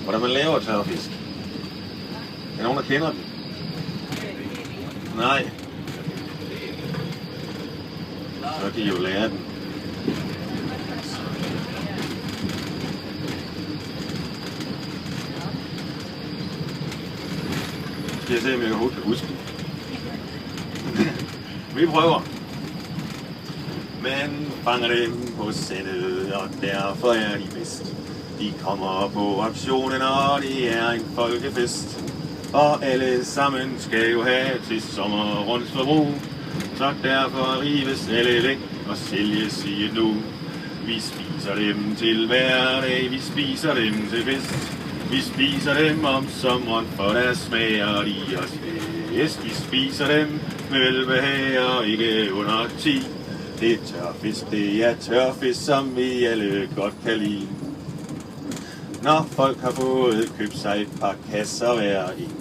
hvordan man laver tørfisk. Er der nogen, der kender den? Nej. Så kan I jo lære den. Skal jeg se, om jeg kan huske den. Vi prøver. Man fanger dem på sættet, og derfor er de bedst. De kommer på auktionen, og det er en folkefest. Og alle sammen skal jo have til sommerrunds forbrug. Så derfor rives alle væk og sælges i et nu. Vi spiser dem til hverdag, vi spiser dem til fest. Vi spiser dem om sommeren, for der smager de os bedst. Vi spiser dem med velbehag og ikke under 10. Det er tørfisk, det er tørfisk, som vi alle godt kan lide. Når folk har fået købt sig et par kasser hver en,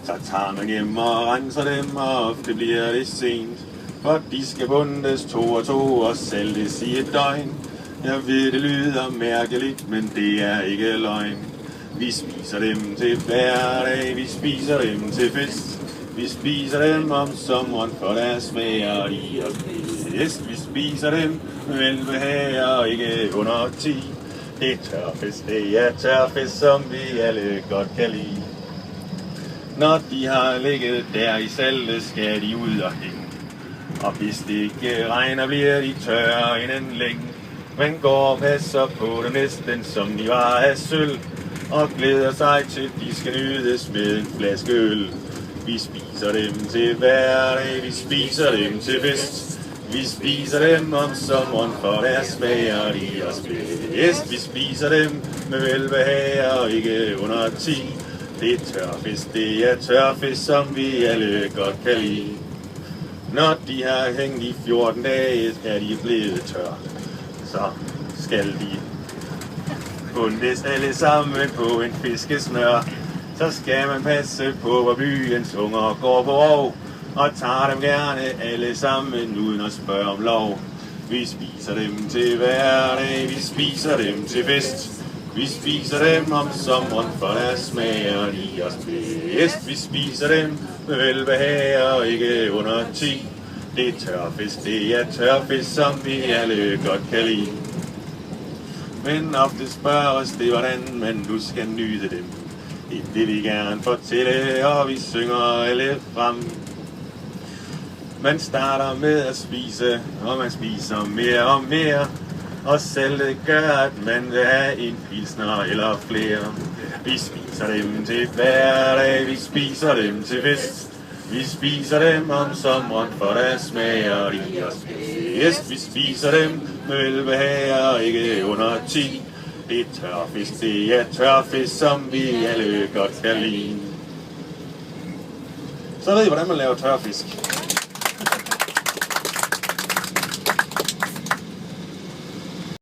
så tager man hjem og renser dem, og ofte bliver det sent. For de skal bundes 2 og 2 og sælges i et døgn. Jeg ved, det lyder mærkeligt, men det er ikke løgn. Vi spiser dem til hverdag, vi spiser dem til fest. Vi spiser dem om sommeren, for der smager de os bedst. Vi spiser dem med velbehag og ikke under 10. Det er tørfisk, det er tørfisk, som vi alle godt kan lide. Når de har ligget der i saltet, skal de ud og hænge. Og hvis det ikke regner, bliver de tørre inden længe. Man går og passer på det næsten, som de var af sølv, og glæder sig til, de skal nydes med en flaske øl. Vi spiser dem til hverdag, vi spiser dem til fest. Vi spiser dem om sommeren, for der smager de os bedst. Vi spiser dem med velbehag og ikke under 10. Det er tørfisk, det er tørfisk, som vi alle godt kan lide. Når de har hængt i 14 dage, er de blevet tør. Så skal de bundes alle sammen på en fiskesnør. Så skal man passe på, hvor byens unger går på rov, og tager dem gerne alle sammen uden at spørge om lov. Vi spiser dem til hverdag, vi spiser dem til fest. Vi spiser dem om sommeren, for der smager de os bedst. Vi spiser dem med velbehag og ikke under 10. Det er tørfisk, det er tørfisk, som vi alle godt kan lide. Men ofte spørger os det, hvordan man nu skal nyde dem. Det vil vi gerne fortælle, og vi synger alle frem. Man starter med at spise, og man spiser mere og mere. Og selv det gør, at man vil have en pilsner eller flere. Vi spiser dem til hverdag, vi spiser dem til fest. Vi spiser dem om sommeren, for der smager de os bedst. Vi spiser dem med velbehag og ikke under 10. Det er tørfisk, det er tørfisk, som vi alle godt kan lide. Så ved I, hvordan man laver tørfisk.